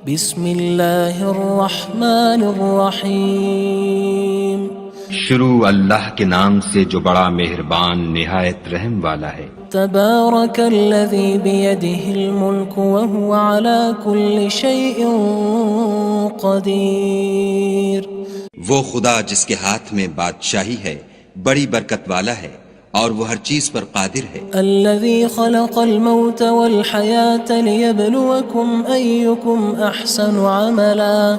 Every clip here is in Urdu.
بسم اللہ الرحمن الرحیم شروع اللہ کے نام سے جو بڑا مہربان نہایت رحم والا ہے۔ تبارک الذی بیدہ الملک وہو علی کل شیء قدیر۔ وہ خدا جس کے ہاتھ میں بادشاہی ہے بڑی برکت والا ہے اور وہ ہر چیز پر قادر ہے۔ الذي خلق الموت والحياة ليبلوكم أيكم أحسن عملا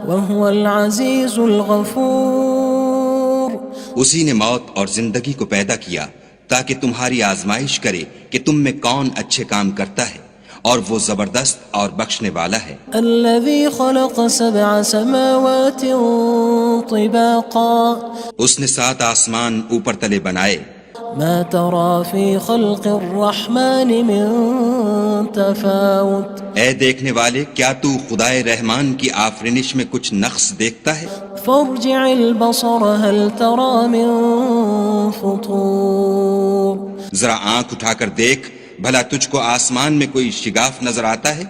وهو العزيز الغفور۔ اسی نے موت اور زندگی کو پیدا کیا تاکہ تمہاری آزمائش کرے کہ تم میں کون اچھے کام کرتا ہے، اور وہ زبردست اور بخشنے والا ہے۔ الذي خلق 7 سماوات طباقا۔ اس نے 7 آسمان اوپر تلے بنائے۔ ما ترى في خلق الرحمن من تفاوت۔ اے دیکھنے والے، کیا تو خدائے رحمان کی آفرینش میں کچھ نقص دیکھتا ہے؟ فارجع البصر هل ترى من فطور۔ ذرا آنکھ اٹھا کر دیکھ، بھلا تجھ کو آسمان میں کوئی شگاف نظر آتا ہے؟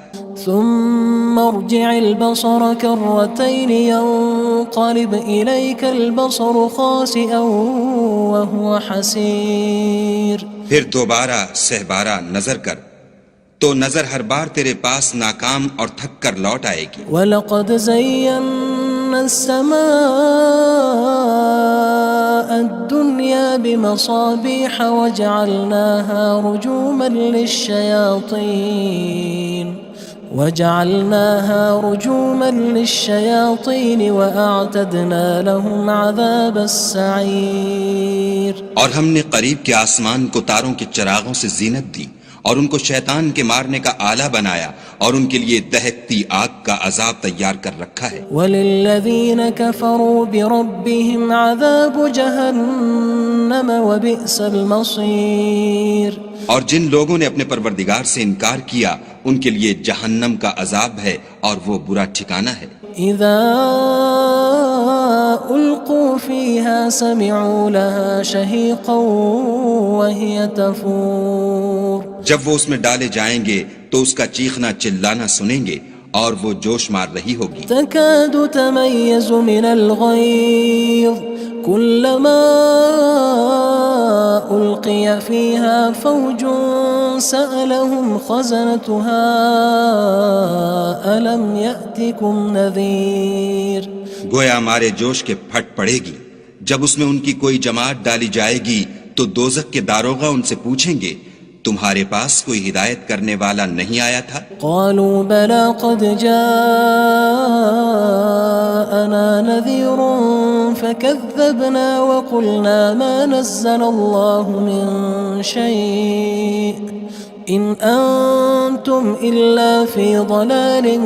ثم ارجع البصر كرتين ينقلب إليك البصر خاسئا وهو حسير۔ پھر دوبارہ سہبارہ نظر کر تو نظر ہر بار تیرے پاس ناکام اور تھک کر لوٹ آئے گی۔ وَلَقَدْ زَيَّنَّا السَّمَاءَ الدُّنْيَا بِمَصَابِيحَ وَجَعَلْنَاهَا رُجُومًا لِلشَّيَاطِينِ وَأَعْتَدْنَا لَهُمْ عَذَابَ السَّعِيرِ۔ اور ہم نے قریب کے آسمان کو تاروں کے چراغوں سے زینت دی اور ان کو شیطان کے مارنے کا آلہ بنایا، اور ان کے لیے دہکتی آگ کا عذاب تیار کر رکھا ہے۔ وَلِلَّذِينَ كَفَرُوا بِرَبِّهِمْ عَذَابُ جَهَنَّمَ وَبِئْسَ الْمَصِيرُ۔ اور جن لوگوں نے اپنے پروردگار سے انکار کیا ان کے لیے جہنم کا عذاب ہے اور وہ برا ٹھکانہ ہے۔ اذا القوا فيها سمعوا لها شهيقا وهي تفور۔ جب وہ اس میں ڈالے جائیں گے تو اس کا چیخنا چلانا سنیں گے اور وہ جوش مار رہی ہوگی۔ تكاد تميز من الغيظ كلما ألقي فيها فوج سألهم خزنتها ألم يأتكم نذير۔ گویا مارے جوش کے پھٹ پڑے گی۔ جب اس میں ان کی کوئی جماعت ڈالی جائے گی تو دوزخ کے داروغہ ان سے پوچھیں گے تمہارے پاس کوئی ہدایت کرنے والا نہیں آیا تھا؟ قالوا بلى قد جاءنا نذير فكذبنا وقلنا ما نزل الله من شيء إن أنتم إلا في ضلال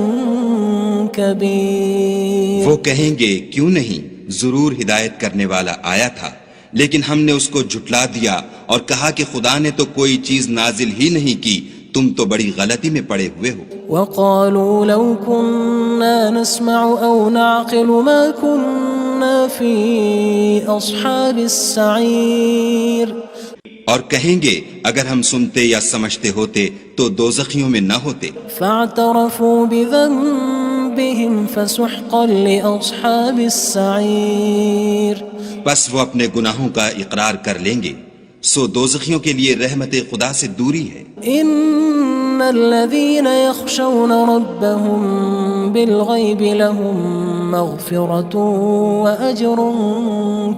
كبير۔ وہ کہیں گے کیوں نہیں، ضرور ہدایت کرنے والا آیا تھا، لیکن ہم نے اس کو جھٹلا دیا اور کہا کہ خدا نے تو کوئی چیز نازل ہی نہیں کی، تم تو بڑی غلطی میں پڑے ہوئے ہو۔ وقالوا لو كنا نسمع أو نعقل ما كنا في أصحاب السعير۔ اور کہیں گے اگر ہم سنتے یا سمجھتے ہوتے تو دوزخیوں میں نہ ہوتے۔ فاعترفوا بذنبهم فسحقا لأصحاب السعير۔ بس وہ اپنے گناہوں کا اقرار کر لیں گے، سو دوزخیوں کے لیے رحمت خدا سے دوری ہے۔ ان الذين يخشون ربهم بالغيب لهم مغفرة وأجر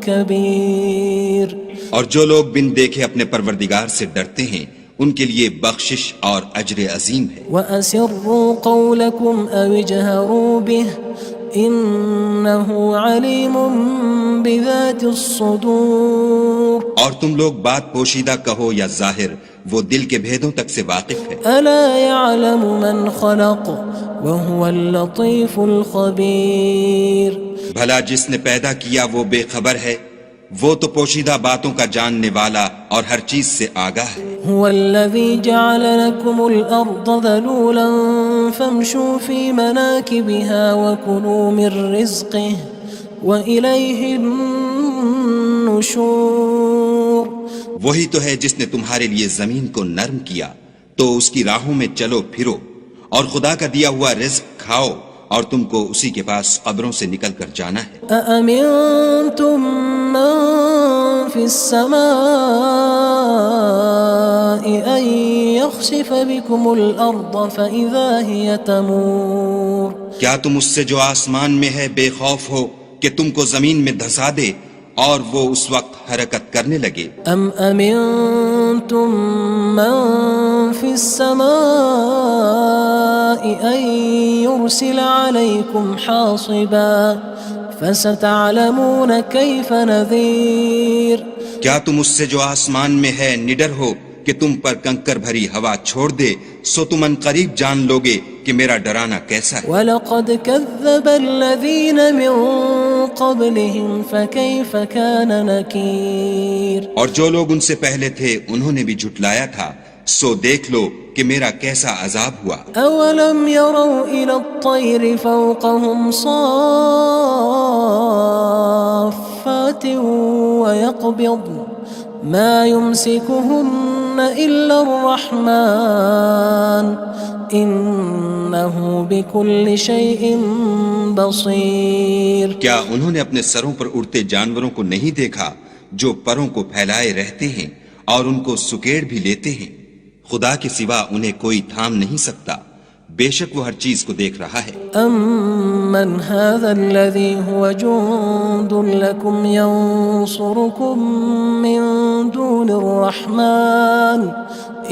كبير۔ اور جو لوگ بن دیکھے اپنے پروردگار سے ڈرتے ہیں ان کے لیے بخشش اور اجر عظیم ہے۔ وَأَسِرُّوا قَوْلَكُمْ أَوِ اجْهَرُوا بِهِ إِنَّهُ عَلِيمٌ بِذَاتِ الصُّدُورِ۔ اور تم لوگ بات پوشیدہ کہو یا ظاہر، وہ دل کے بھیدوں تک سے واقف ہے۔ أَلَا يَعْلَمُ مَنْ خَلَقَ وَهُوَ اللَّطِيفُ الْخَبِيرُ۔ بھلا جس نے پیدا کیا وہ بے خبر ہے، وہ تو پوشیدہ باتوں کا جاننے والا اور ہر چیز سے آگاہ ہے۔ هو الذي جعل لكم الأرض ذلولا فامشوا في مناكبها وكلوا من رزقه وإليه النشور۔ وہی تو ہے جس نے تمہارے لیے زمین کو نرم کیا تو اس کی راہوں میں چلو پھرو اور خدا کا دیا ہوا رزق کھاؤ اور تم کو اسی کے پاس قبروں سے نکل کر جانا ہے۔ أأمنتم من في السماء أن يخسف بكم الأرض فإذا هي تمور کیا تم اس سے جو آسمان میں ہے بے خوف ہو کہ تم کو زمین میں دھسا دے اور وہ اس وقت حرکت کرنے لگے؟ أم أمنتم من في السماء أن يرسل عليكم حاصبا فستعلمون كيف نذير کیا تم اس سے جو آسمان میں ہے نڈر ہو کہ تم پر کنکر بھری ہوا چھوڑ دے، سو تم ان قریب جان لوگے کہ میرا ڈرانا کیسا ہے۔ وَلَقَدْ كَذَّبَ الَّذِينَ مِن قَبْلِهِمْ فَكَيْفَ كَانَ نَكِيرٌ اور جو لوگ ان سے پہلے تھے انہوں نے بھی جھٹلایا تھا، سو دیکھ لو کہ میرا کیسا عذاب ہوا۔ أَوَلَمْ يَرَوْا إِلَى الطَّيْرِ فَوْقَهُمْ صَافَّاتٍ وَيَقْبِضْنَ مَا يُمْسِكُهُنَّ إِلَّا الرَّحْمَنُ إِنَّهُ بِكُلِّ شَيْءٍ بَصِيرٌ کیا انہوں نے اپنے سروں پر اڑتے جانوروں کو نہیں دیکھا جو پروں کو پھیلائے رہتے ہیں اور ان کو سکیڑ بھی لیتے ہیں؟ خدا کے سوا انہیں کوئی تھام نہیں سکتا، بے شک وہ ہر چیز کو دیکھ رہا ہے۔ أَمَّنْ هَذَا الَّذِي هُوَ جُندٌ لَكُمْ يَنصُرُكُم مِّن دُونِ الرَّحْمَنِ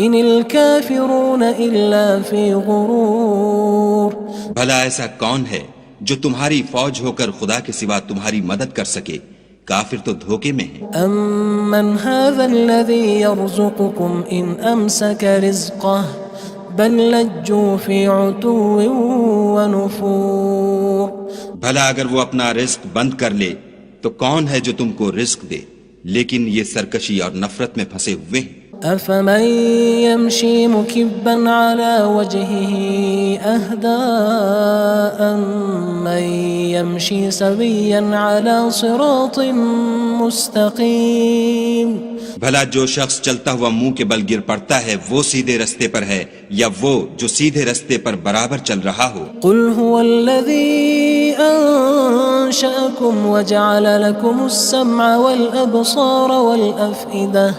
إِنِ الْكَافِرُونَ إِلَّا فِي غُرُورٍ بھلا ایسا کون ہے جو تمہاری فوج ہو کر خدا کے سوا تمہاری مدد کر سکے؟ کافر تو دھوکے میں ہیں۔ أَمَّنْ هَذَا الَّذِي يَرْزُقُكُمْ إِنْ أَمْسَكَ رِزْقَهُ بَلْ لَجُّوا فِي عُتُوٍّ وَنُفُورٍ بھلا اگر وہ اپنا رزق بند کر لے تو کون ہے جو تم کو رزق دے؟ لیکن یہ سرکشی اور نفرت میں پھنسے ہوئے ہیں۔ أَفَمَن يَمْشِي مُكِبًّا عَلَى وَجْهِهِ أَهْدَىٰ أَمَّن يَمْشِي سَوِيًّا عَلَى صِرَاطٍ مُّسْتَقِيمٍ بھلا جو شخص چلتا ہوا منہ کے بل گر پڑتا ہے وہ سیدھے رستے پر ہے یا وہ جو سیدھے رستے پر برابر چل رہا ہو؟ قُلْ هُوَ الَّذِي أَنشَأَكُمْ وَجَعَلَ لَكُمُ السَّمْعَ وَالْأَبْصَارَ وَالْأَفْئِدَةَ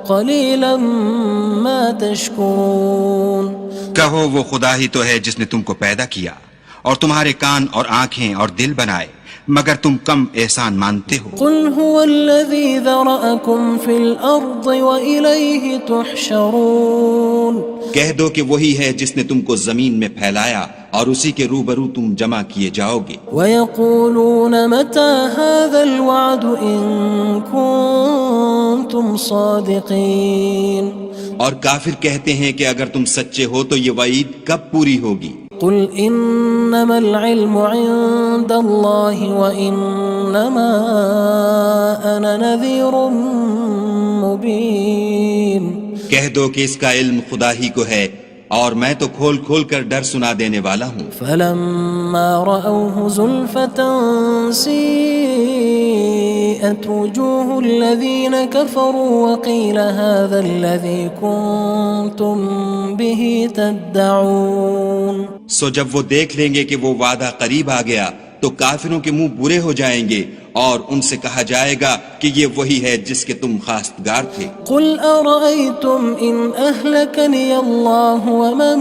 قَلِيلًا مَا تَشْكُرُونَ کہو وہ خدا ہی تو ہے جس نے تم کو پیدا کیا اور تمہارے کان اور آنکھیں اور دل بنائے، مگر تم کم احسان مانتے ہو۔ قُلْ هُوَ الَّذِي ذَرَأَكُمْ فِي الْأَرْضِ وَإِلَيْهِ تُحْشَرُونَ کہہ دو کہ وہی ہے جس نے تم کو زمین میں پھیلایا اور اسی کے روبرو تم جمع کیے جاؤ گے۔ وَيَقُولُونَ مَتَى هَذَا الْوَعْدُ إِن كُنتُمْ صَادِقِينَ اور کافر کہتے ہیں کہ اگر تم سچے ہو تو یہ وعید کب پوری ہوگی؟ قُلْ إِنَّمَا الْعِلْمُ عِندَ اللَّهِ وَإِنَّمَا أَنَا نَذِيرٌ مُّبِينٌ کہہ دو کہ اس کا علم خدا ہی کو ہے اور میں تو کھول کھول کر ڈر سنا دینے والا ہوں۔ فَلَمَّا رَأَوْهُ زُلْفَةً سِيئَتْ وُجُوهُ الَّذِينَ كَفَرُوا وَقِيلَ هَذَا الَّذِي كُنتُم بِهِ تَدَّعُونَ سو جب وہ دیکھ لیں گے کہ وہ وعدہ قریب آ گیا تو کافروں کے منہ برے ہو جائیں گے اور ان سے کہا جائے گا کہ یہ وہی ہے جس کے تم خواستگار تھے۔ قُلْ أَرَأَيْتُمْ إِنْ أَهْلَكَنِيَ اللَّهُ وَمَن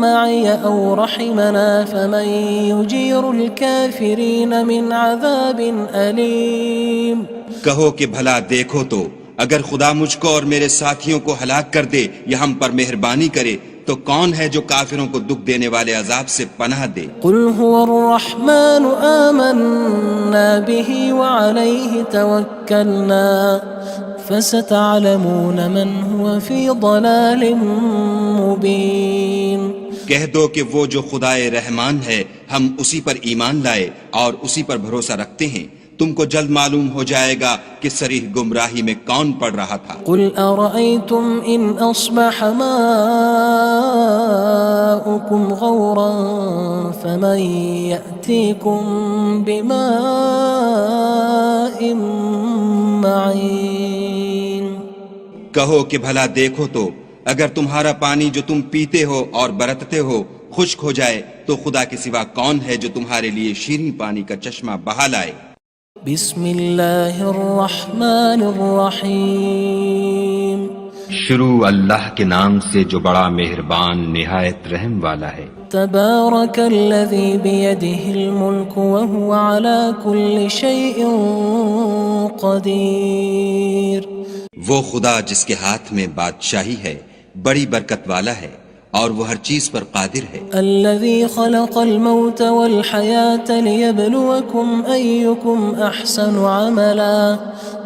مَّعِيَ أَوْ رَحِمَنَا فَمَن يُجِيرُ الْكَافِرِينَ مِنْ عَذَابٍ أَلِيمٍ کہو کہ بھلا دیکھو تو اگر خدا مجھ کو اور میرے ساتھیوں کو ہلاک کر دے یا ہم پر مہربانی کرے تو کون ہے جو کافروں کو دکھ دینے والے عذاب سے پناہ دے؟ قُلْ هُوَ الرَّحْمَنُ آمَنَّا بِهِ وَعَلَيْهِ تَوَكَّلْنَا فَسَتَعْلَمُونَ مَنْ هُوَ فِي ضَلَالٍ مُّبِينٍ کہہ دو کہ وہ جو خدائے رحمان ہے ہم اسی پر ایمان لائے اور اسی پر بھروسہ رکھتے ہیں، تم کو جلد معلوم ہو جائے گا کہ صریح گمراہی میں کون پڑ رہا تھا۔ قُلْ أَرَأَيْتُمْ إِنْ أَصْبَحَ مَاؤُكُمْ غَوْرًا فَمَن يَأْتِيكُم بِمَاءٍ مَّعِينٍ کہو کہ بھلا دیکھو تو اگر تمہارا پانی جو تم پیتے ہو اور برتتے ہو خشک ہو جائے تو خدا کے سوا کون ہے جو تمہارے لیے شیریں پانی کا چشمہ بہا لائے؟ بسم اللہ الرحمن الرحیم شروع اللہ کے نام سے جو بڑا مہربان نہایت رحم والا ہے۔ تبارک الذی بیدہ الملک وہو علی کل شیء قدیر۔ وہ خدا جس کے ہاتھ میں بادشاہی ہے بڑی برکت والا ہے اور وہ ہر چیز پر قادر ہے۔ الذي خلق الموت والحياة ليبلوكم أيكم أحسن عملا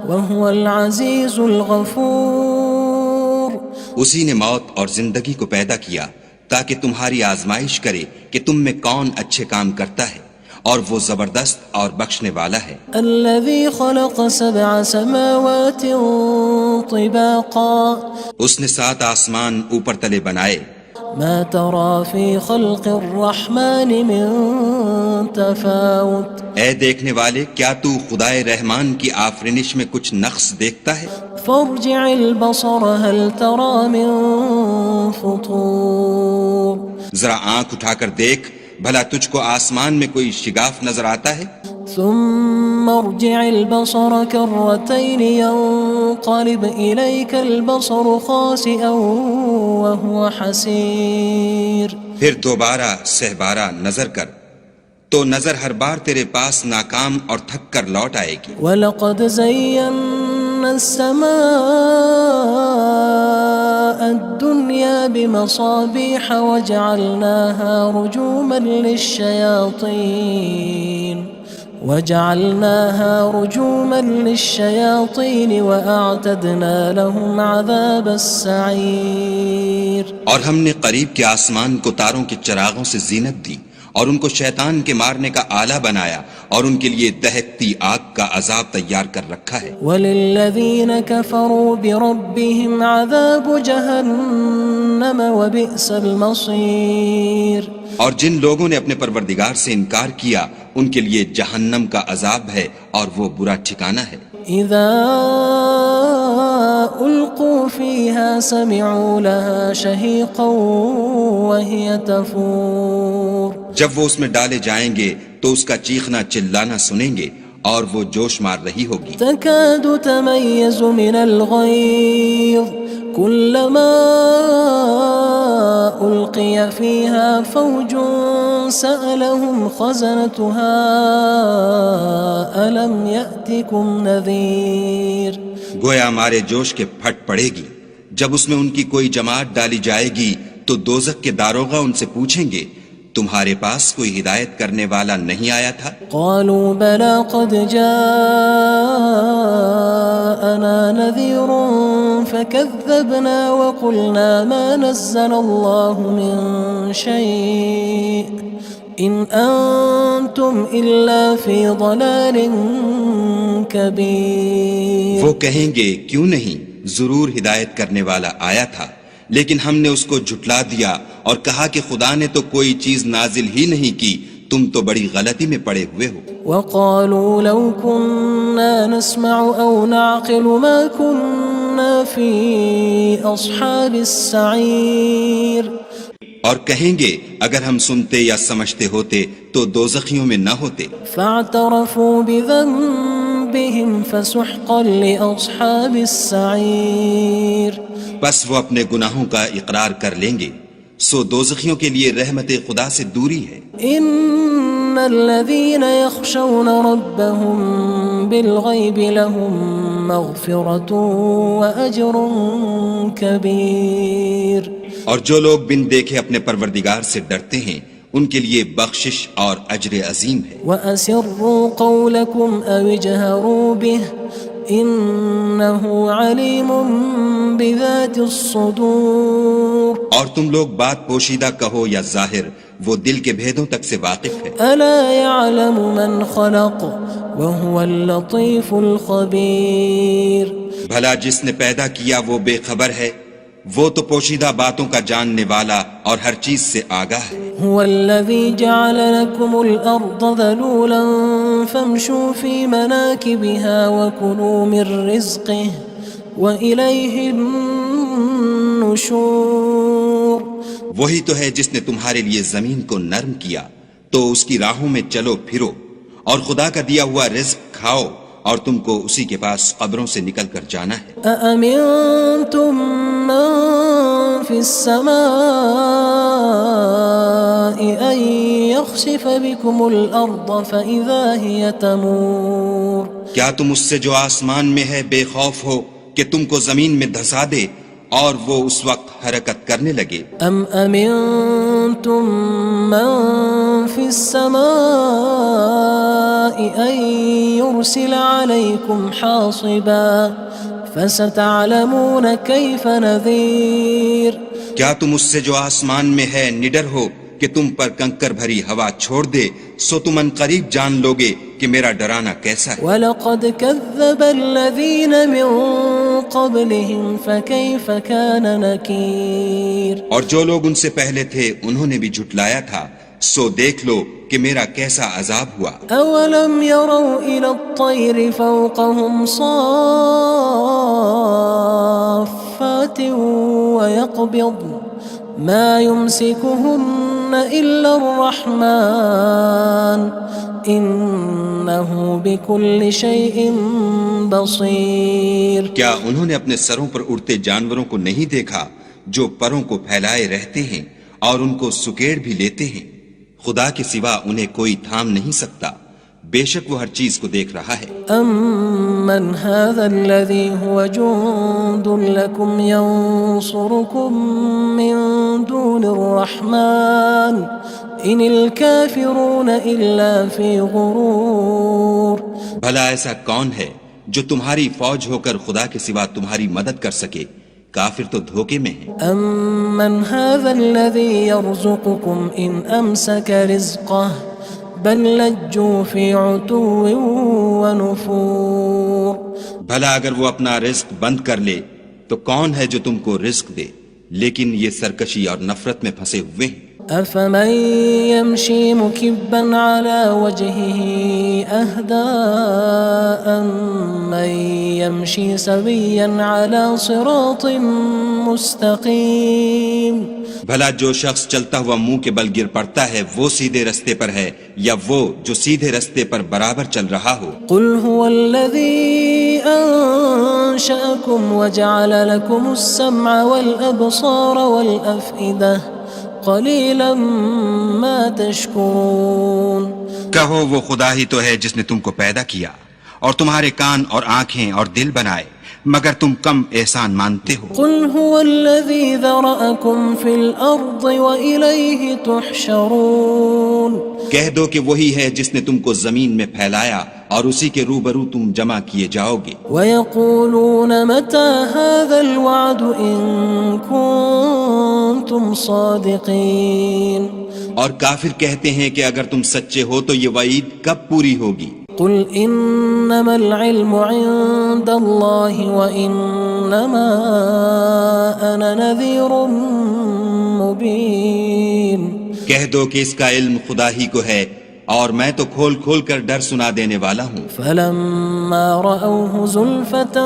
وهو العزيز الغفور۔ اسی نے موت اور زندگی کو پیدا کیا تاکہ تمہاری آزمائش کرے کہ تم میں کون اچھے کام کرتا ہے، اور وہ زبردست اور بخشنے والا ہے۔ الذي خلق 7 سماوات طباقا۔ اس نے 7 آسمان اوپر تلے بنائے۔ ما ترى في خلق الرحمن من تفاوت۔ اے دیکھنے والے، کیا تو خدائے رحمان کی آفرینش میں کچھ نقص دیکھتا ہے؟ فارجع البصر هل ترى من فطور۔ ذرا آنکھ اٹھا کر دیکھ، بھلا تجھ کو آسمان میں کوئی شگاف نظر آتا ہے؟ ثم ارجع البصر كرتين ينقلب إليك البصر خاسئا وهو حسير۔ پھر دوبارہ سہبارہ نظر کر تو نظر ہر بار تیرے پاس ناکام اور تھک کر لوٹ آئے گی۔ وَلَقَدْ زَيَّنَّا السَّمَاءَ الدُّنْيَا بِمَصَابِيحَ وَجَعَلْنَاهَا رُجُومًا لِلشَّيَاطِينِ وَأَعْتَدْنَا لَهُمْ عَذَابَ السَّعِيرِ۔ اور ہم نے قریب کے آسمان کو تاروں کے چراغوں سے زینت دی اور ان کو شیطان کے مارنے کا آلہ بنایا، اور ان کے لیے دہکتی آگ کا عذاب تیار کر رکھا ہے۔ وَلِلَّذِينَ كَفَرُوا بِرَبِّهِمْ عَذَابُ جَهَنَّمَ وَبِئْسَ الْمَصِيرُ۔ اور جن لوگوں نے اپنے پروردگار سے انکار کیا ان کے لیے جہنم کا عذاب ہے اور وہ برا ٹھکانہ ہے۔ اذا القوا فيها سمعوا لها شهيقا وهي تفور۔ جب وہ اس میں ڈالے جائیں گے تو اس کا چیخنا چلانا سنیں گے اور وہ جوش مار رہی ہوگی۔ تكاد تميز من الغيظ كلما ألقي فيها فوج سألهم خزنتها ألم يأتكم نذير۔ گویا ہمارے جوش کے پھٹ پڑے گی جب اس میں ان کی کوئی جماعت ڈالی جائے گی تو دوزخ کے داروغہ ان سے پوچھیں گے تمہارے پاس کوئی ہدایت کرنے والا نہیں آیا تھا؟ قالوا بلى قد جاءنا نذير فكذبنا وقلنا ما نزل الله من شيء إن أنتم إلا في ضلال كبير۔ وہ کہیں گے کیوں نہیں، ضرور ہدایت کرنے والا آیا تھا، لیکن ہم نے اس کو جھٹلا دیا اور کہا کہ خدا نے تو کوئی چیز نازل ہی نہیں کی، تم تو بڑی غلطی میں پڑے ہوئے ہو۔ وقالوا لو كنا نسمع أو نعقل ما كنا في أصحاب السعير۔ اور کہیں گے اگر ہم سنتے یا سمجھتے ہوتے تو دوزخیوں میں نہ ہوتے۔ فاعترفوا بذنبهم فسحقا لأصحاب السعير۔ بس وہ اپنے گناہوں کا اقرار کر لیں گے، سو دوزخیوں کے لیے رحمت خدا سے دوری ہے۔ ان الذين يخشون ربهم بالغيب لهم مغفرة وأجر كبير۔ اور جو لوگ بن دیکھے اپنے پروردگار سے ڈرتے ہیں ان کے لیے بخشش اور اجر عظیم ہے۔ وَأَسِرُّوا قَوْلَكُمْ أَوِ اجْهَرُوا بِهِ إِنَّهُ عَلِيمٌ بِذَاتِ الصُّدُورِ۔ اور تم لوگ بات پوشیدہ کہو یا ظاہر، وہ دل کے بھیدوں تک سے واقف ہے۔ أَلَا يَعْلَمُ مَنْ خَلَقَ وَهُوَ اللَّطِيفُ الْخَبِيرُ۔ بھلا جس نے پیدا کیا وہ بے خبر ہے، وہ تو پوشیدہ باتوں کا جاننے والا اور ہر چیز سے آگاہ ہے۔ هو الذي جعل لكم الأرض ذلولا فامشوا في مناكبها وكلوا من رزقه وإليه النشور۔ النشور وہی تو ہے جس نے تمہارے لیے زمین کو نرم کیا تو اس کی راہوں میں چلو پھرو، اور خدا کا دیا ہوا رزق کھاؤ، اور تم کو اسی کے پاس قبروں سے نکل کر جانا ہے۔ أأمنتم من في السماء أن يخسف بكم الأرض فإذا هي تمور کیا تم اس سے جو آسمان میں ہے بے خوف ہو کہ تم کو زمین میں دھسا دے اور وہ اس وقت حرکت کرنے لگے؟ أم أمنتم من في السماء أن يرسل عليكم حاصبا فستعلمون كيف نذير کیا تم اس سے جو آسمان میں ہے نڈر ہو کہ تم پر کنکر بھری ہوا چھوڑ دے، سو تم ان قریب جان لوگے کہ میرا ڈرانا کیسا ہے۔ وَلَقَدْ كَذَّبَ الَّذِينَ مِن قَبْلِهِمْ فَكَيْفَ كَانَ نَكِيرٌ اور جو لوگ ان سے پہلے تھے انہوں نے بھی جھٹلایا تھا، سو دیکھ لو کہ میرا کیسا عذاب ہوا۔ أَوَلَمْ يَرَوْا إِلَى الطَّيْرِ فَوْقَهُمْ صَافَّاتٍ وَيَقْبِضْنَ مَا يُمْسِكُهُنَّ إِلَّا الرَّحْمَنُ إِنَّهُ بِكُلِّ شَيْءٍ بَصِيرٌ کیا انہوں نے اپنے سروں پر اڑتے جانوروں کو نہیں دیکھا جو پروں کو پھیلائے رہتے ہیں اور ان کو سکیڑ بھی لیتے ہیں؟ خدا کے سوا انہیں کوئی تھام نہیں سکتا، بے شک وہ ہر چیز کو دیکھ رہا ہے۔ أَمَّنْ هَذَا الَّذِي هُوَ جُندٌ لَكُمْ يَنصُرُكُم مِّن دُونِ الرَّحْمَنِ إِنِ الْكَافِرُونَ إِلَّا فِي غُرُورٍ بھلا ایسا کون ہے جو تمہاری فوج ہو کر خدا کے سوا تمہاری مدد کر سکے؟ کافر تو دھوکے میں ہیں۔ أَمَّنْ هَذَا الَّذِي يَرْزُقُكُمْ إِنْ أَمْسَكَ رِزْقَهُ بَلْ لَجُّوا فِي عُتُوٍّ وَنُفُورٍ بھلا اگر وہ اپنا رزق بند کر لے تو کون ہے جو تم کو رزق دے؟ لیکن یہ سرکشی اور نفرت میں پھنسے ہوئے ہیں۔ أَفَمَن يَمْشِي مُكِبًّا عَلَى وَجْهِهِ أَهْدَىٰ أَمَّن يَمْشِي سَوِيًّا عَلَى صِرَاطٍ مُّسْتَقِيمٍ بھلا جو شخص چلتا ہوا منہ کے بل گر پڑتا ہے وہ سیدھے رستے پر ہے یا وہ جو سیدھے رستے پر برابر چل رہا ہو؟ قُلْ هُوَ الَّذِي أَنشَأَكُمْ وَجَعَلَ لَكُمُ السَّمْعَ وَالْأَبْصَارَ وَالْأَفْئِدَةَ قَلِيلًا مَا تَشْكُرُونَ کہو وہ خدا ہی تو ہے جس نے تم کو پیدا کیا اور تمہارے کان اور آنکھیں اور دل بنائے، مگر تم کم احسان مانتے ہو۔ قُلْ هُوَ الَّذِي ذَرَأَكُمْ فِي الْأَرْضِ وَإِلَيْهِ تُحْشَرُونَ کہہ دو کہ وہی ہے جس نے تم کو زمین میں پھیلایا اور اسی کے روبرو تم جمع کیے جاؤ گے۔ وَيَقُولُونَ مَتَى هَذَا الْوَعْدُ إِن كُنتُمْ صَادِقِينَ اور کافر کہتے ہیں کہ اگر تم سچے ہو تو یہ وعید کب پوری ہوگی؟ قُلْ إِنَّمَا الْعِلْمُ عِندَ اللَّهِ وَإِنَّمَا أَنَا نَذِيرٌ مُّبِينٌ کہہ دو کہ اس کا علم خدا ہی کو ہے اور میں تو کھول کھول کر ڈر سنا دینے والا ہوں۔ فَلَمَّا رَأَوْهُ زُلْفَةً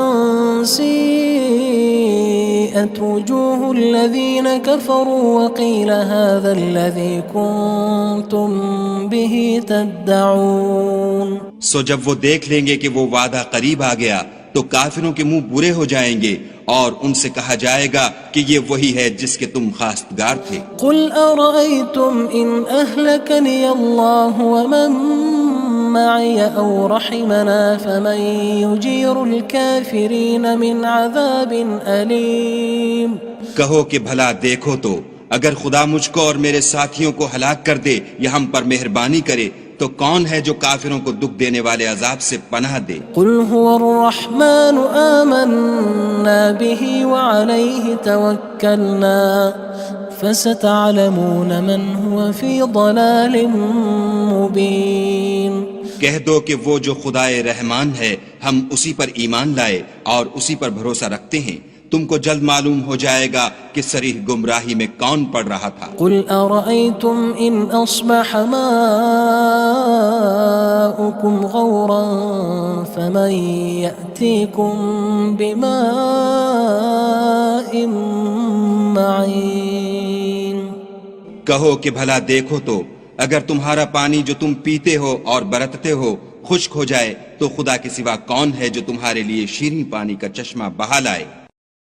سِيئَتْ وُجُوهُ الَّذِينَ كَفَرُوا وَقِيلَ هَذَا الَّذِي كُنتُم بِهِ تَدَّعُونَ سو جب وہ دیکھ لیں گے کہ وہ وعدہ قریب آ گیا تو کافروں کے منہ برے ہو جائیں گے اور ان سے کہا جائے گا کہ یہ وہی ہے جس کے تم خواستگار تھے۔ قُلْ أَرَأَيْتُمْ إِنْ أَهْلَكَنِيَ اللَّهُ وَمَن مَّعِيَ أَوْ رَحِمَنَا فَمَن يُجِيرُ الْكَافِرِينَ مِنْ عَذَابٍ أَلِيمٍ کہو کہ بھلا دیکھو تو اگر خدا مجھ کو اور میرے ساتھیوں کو ہلاک کر دے یا ہم پر مہربانی کرے تو کون ہے جو کافروں کو دکھ دینے والے عذاب سے پناہ دے؟ قُلْ هُوَ الرَّحْمَنُ آمَنَّا بِهِ وَعَلَيْهِ تَوَكَّلْنَا فَسَتَعْلَمُونَ مَنْ هُوَ فِي ضَلَالٍ مُّبِينٍ کہہ دو کہ وہ جو خدائے رحمان ہے ہم اسی پر ایمان لائے اور اسی پر بھروسہ رکھتے ہیں، تم کو جلد معلوم ہو جائے گا کہ صریح گمراہی میں کون پڑ رہا تھا۔ قُلْ أَرَأَيْتُمْ إِنْ أَصْبَحَ مَاؤُكُمْ غَوْرًا فَمَن يَأْتِيكُم بِمَاءٍ معين کہو کہ بھلا دیکھو تو اگر تمہارا پانی جو تم پیتے ہو اور برتتے ہو خشک ہو جائے تو خدا کے سوا کون ہے جو تمہارے لیے شیریں پانی کا چشمہ بہا لائے؟